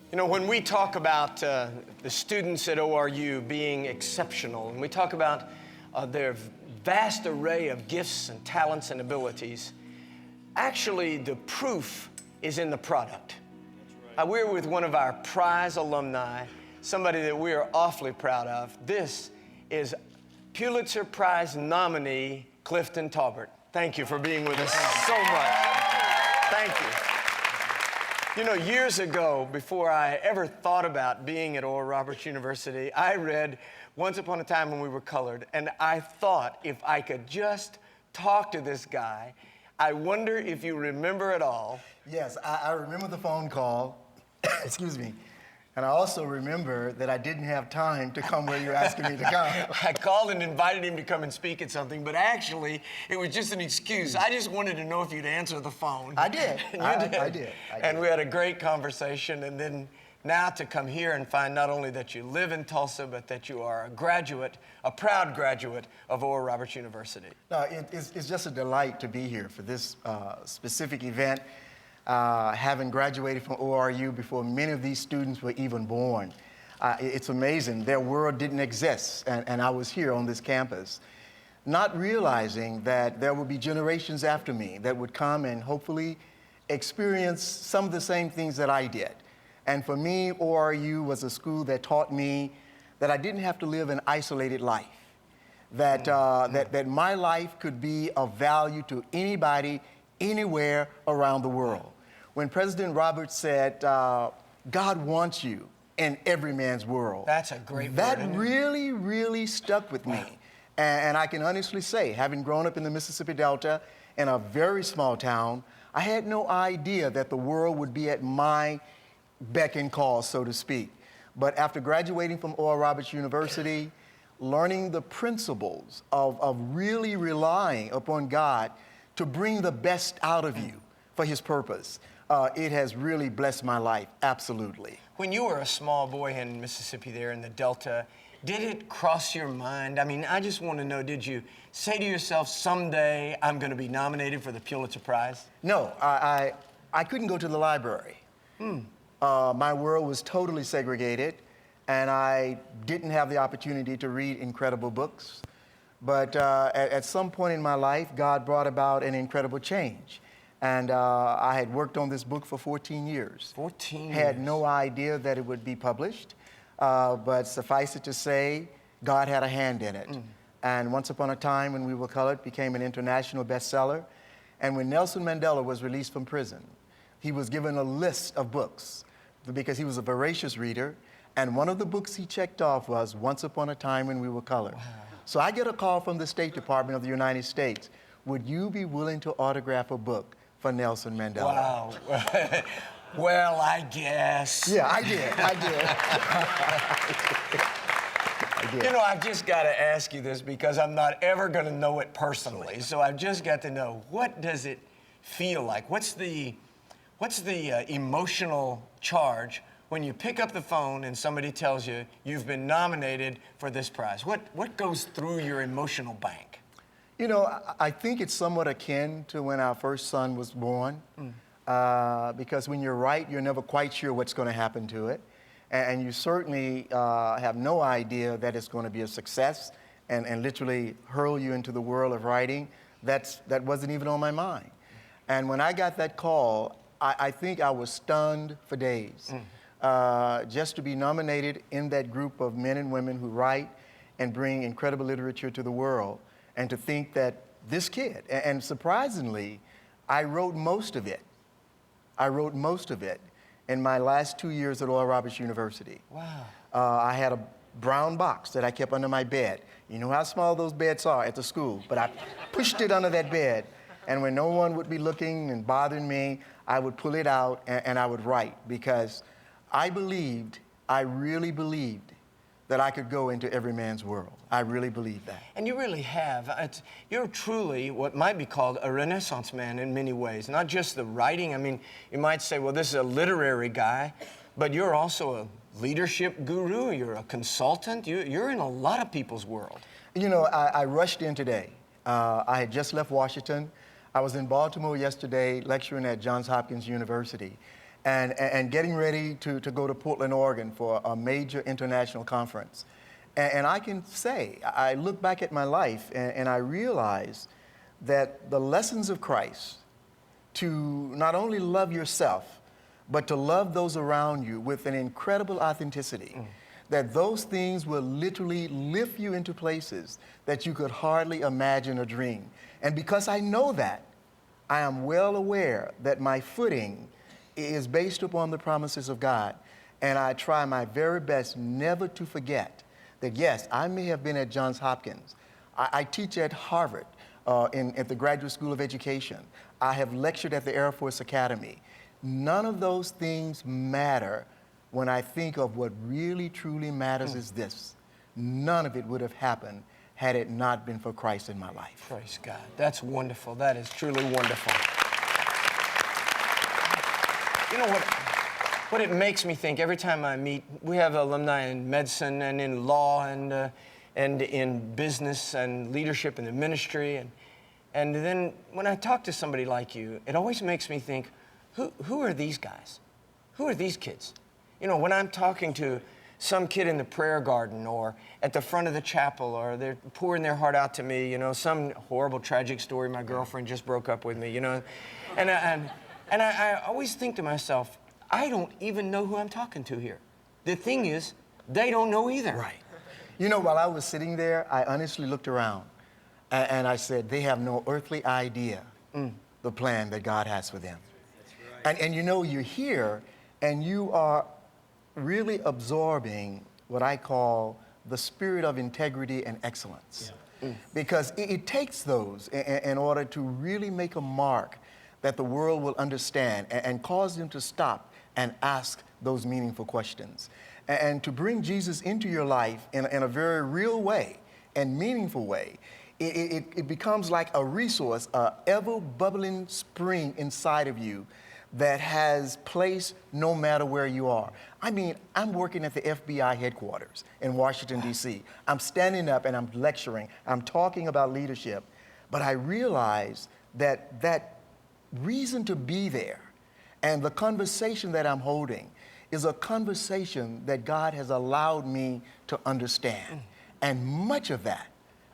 You know, when we talk about the students at ORU being exceptional, and we talk about their vast array of gifts and talents and abilities, actually the proof is in the product. We're with one of our prize alumni, somebody that we are awfully proud of. This is Pulitzer Prize nominee Clifton Taulbert. Thank you for being with us so much. Thank you. You know, years ago, before I ever thought about being at Oral Roberts University, I read Once Upon a Time When We Were Colored, and I thought if I could just talk to this guy, I wonder if you remember it all. Yes, I remember the phone call, excuse me, and I also remember that I didn't have time to come where you're asking me to come. I called and invited him to come and speak at something, but actually, it was just an excuse. I just wanted to know if you'd answer the phone. I did. I did. And we had a great conversation, and then now to come here and find not only that you live in Tulsa, but that you are a graduate, a proud graduate of Oral Roberts University. No, it's just a delight to be here for this specific event. Having graduated from ORU before many of these students were even born. It's amazing. Their world didn't exist, and I was here on this campus, not realizing that there would be generations after me that would come and hopefully experience some of the same things that I did. And for me, ORU was a school that taught me that I didn't have to live an isolated life, that my life could be of value to anybody, anywhere around the world. When President Roberts said, God wants you in every man's world. That's a great word. That really, really stuck with me. And I can honestly say, having grown up in the Mississippi Delta in a very small town, I had no idea that the world would be at my beck and call, so to speak. But after graduating from Oral Roberts University, learning the principles of really relying upon God to bring the best out of you for His purpose, it has really blessed my life, absolutely. When you were a small boy in Mississippi there in the Delta, did it cross your mind? I mean, I just want to know, did you say to yourself, someday I'm going to be nominated for the Pulitzer Prize? No, I couldn't go to the library. My world was totally segregated, and I didn't have the opportunity to read incredible books. But at some point in my life, God brought about an incredible change. And I had worked on this book for 14 years. 14 years. Had no idea that it would be published, but suffice it to say, God had a hand in it. And Once Upon a Time When We Were Colored became an international bestseller. And when Nelson Mandela was released from prison, he was given a list of books because he was a voracious reader. And one of the books he checked off was Once Upon a Time When We Were Colored. Wow. So I get a call from the State Department of the United States. Would you be willing to autograph a book for Nelson Mandela? Wow. Well, I guess. Yeah, I did. You know, I've just got to ask you this because I'm not ever going to know it personally. So I've just got to know, what does it feel like? What's the emotional charge when you pick up the phone and somebody tells you you've been nominated for this prize? What goes through your emotional bank? You know, I think it's somewhat akin to when our first son was born, because when you're right, you're never quite sure what's going to happen to it. And you certainly have no idea that it's going to be a success and literally hurl you into the world of writing. That wasn't even on my mind. And when I got that call, I think I was stunned for days. Just to be nominated in that group of men and women who write and bring incredible literature to the world, and to think that this kid, and surprisingly, I wrote most of it. I wrote most of it in my last 2 years at Oral Roberts University. Wow. I had a brown box that I kept under my bed. You know how small those beds are at the school, but I pushed it under that bed, and when no one would be looking and bothering me, I would pull it out and I would write, because I really believed that I could go into every man's world. I really believe that. And you really have. You're truly what might be called a Renaissance man in many ways. Not just the writing. I mean, you might say, well, this is a literary guy, but you're also a leadership guru. You're a consultant. You're in a lot of people's world. You know, I rushed in today. I had just left Washington. I was in Baltimore yesterday lecturing at Johns Hopkins University. and getting ready to go to Portland, Oregon for a major international conference. And I can say, I look back at my life and I realize that the lessons of Christ to not only love yourself, but to love those around you with an incredible authenticity, that those things will literally lift you into places that you could hardly imagine or dream. And because I know that, I am well aware that my footing is based upon the promises of God. And I try my very best never to forget that, yes, I may have been at Johns Hopkins. I teach at Harvard at the Graduate School of Education. I have lectured at the Air Force Academy. None of those things matter when I think of what really, truly matters is this. None of it would have happened had it not been for Christ in my life. Praise God. That's wonderful. That is truly wonderful. You know what it makes me think every time I meet, we have alumni in medicine and in law and in business and leadership in the ministry. And then when I talk to somebody like you, it always makes me think, who are these guys? Who are these kids? You know, when I'm talking to some kid in the prayer garden or at the front of the chapel, or they're pouring their heart out to me, you know, some horrible, tragic story, my girlfriend just broke up with me, you know, and I always think to myself, I don't even know who I'm talking to here. The thing is, they don't know either. Right. You know, while I was sitting there, I honestly looked around and I said, they have no earthly idea the plan that God has for them. That's right. And you know, you're here and you are really absorbing what I call the spirit of integrity and excellence. Yeah. Because it takes those in order to really make a mark that the world will understand and cause them to stop and ask those meaningful questions. And to bring Jesus into your life in a very real way and meaningful way, it becomes like a resource, a ever-bubbling spring inside of you that has place no matter where you are. I mean, I'm working at the FBI headquarters in Washington, D.C. I'm standing up and I'm lecturing. I'm talking about leadership. But I realize that that reason to be there and the conversation that I'm holding is a conversation that God has allowed me to understand. And much of that,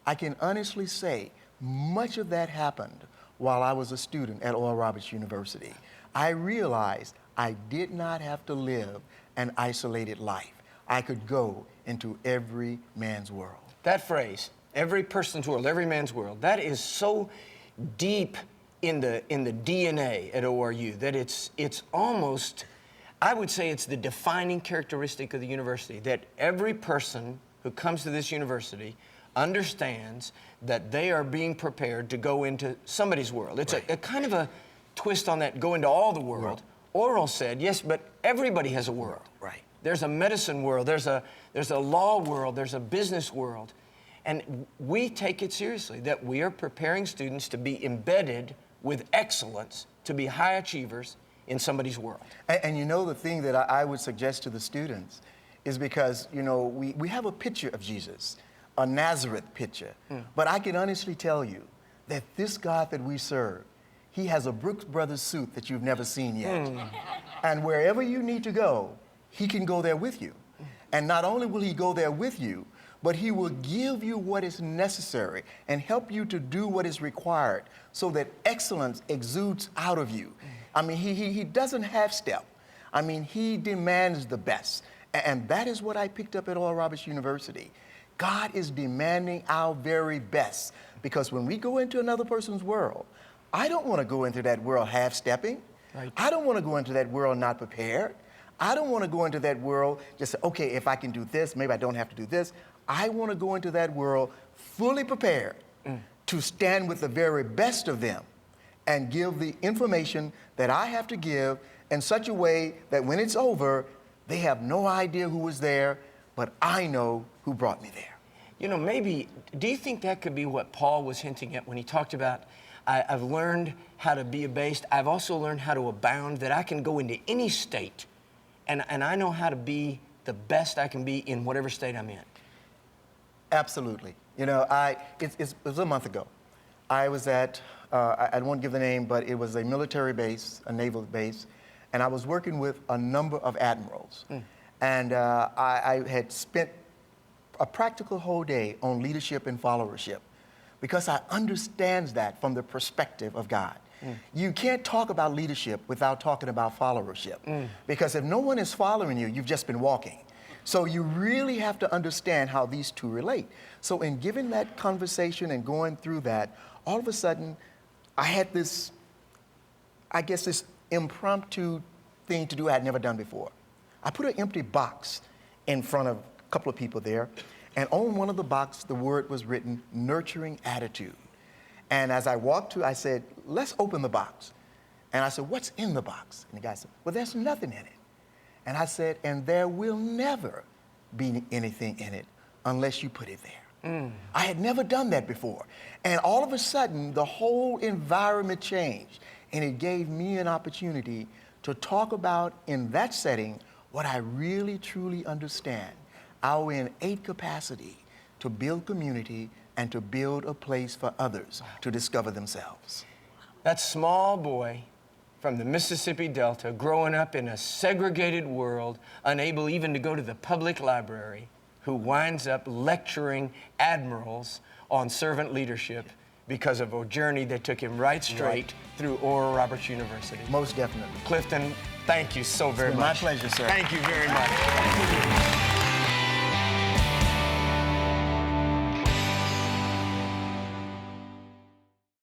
I can honestly say, much of that happened while I was a student at Oral Roberts University. I realized I did not have to live an isolated life. I could go into every man's world. That phrase, every person's world, every man's world, that is so deep in the DNA at ORU that it's almost, I would say it's the defining characteristic of the university, that every person who comes to this university understands that they are being prepared to go into somebody's world. It's right. a kind of a twist on that, go into all the world. Oral said, yes, but everybody has a world. Right. There's a medicine world, there's a law world, there's a business world. And we take it seriously that we are preparing students to be embedded with excellence, to be high achievers in somebody's world. And you know, the thing that I would suggest to the students is because, you know, we have a picture of Jesus, a Nazareth picture. But I can honestly tell you that this God that we serve, he has a Brooks Brothers suit that you've never seen yet. And wherever you need to go, he can go there with you. And not only will he go there with you, but he will give you what is necessary and help you to do what is required so that excellence exudes out of you. I mean, he doesn't half step. I mean, he demands the best. And that is what I picked up at Oral Roberts University. God is demanding our very best, because when we go into another person's world, I don't want to go into that world half-stepping. Right. I don't want to go into that world not prepared. I don't want to go into that world just say, okay, if I can do this, maybe I don't have to do this. I want to go into that world fully prepared to stand with the very best of them and give the information that I have to give in such a way that when it's over, they have no idea who was there, but I know who brought me there. You know, maybe, do you think that could be what Paul was hinting at when he talked about, I've learned how to be abased, I've also learned how to abound, that I can go into any state, and I know how to be the best I can be in whatever state I'm in? Absolutely. You know, it was a month ago. I was at, I won't give the name, but it was a military base, a naval base, and I was working with a number of admirals. And I had spent a practical whole day on leadership and followership because I understand that from the perspective of God. You can't talk about leadership without talking about followership. Because if no one is following you, you've just been walking. So you really have to understand how these two relate. So in giving that conversation and going through that, all of a sudden, I had this, I guess, this impromptu thing to do I had never done before. I put an empty box in front of a couple of people there, and on one of the boxes, the word was written, nurturing attitude. And as I walked to, I said, let's open the box. And I said, what's in the box? And the guy said, well, there's nothing in it. And I said, and there will never be anything in it unless you put it there. I had never done that before. And all of a sudden, the whole environment changed. And it gave me an opportunity to talk about, in that setting, what I really, truly understand, our innate capacity to build community and to build a place for others to discover themselves. That small boy from the Mississippi Delta, growing up in a segregated world, unable even to go to the public library, who winds up lecturing admirals on servant leadership because of a journey that took him right straight through Oral Roberts University. Most definitely. Clifton, thank you so very much. My pleasure, sir. Thank you very much.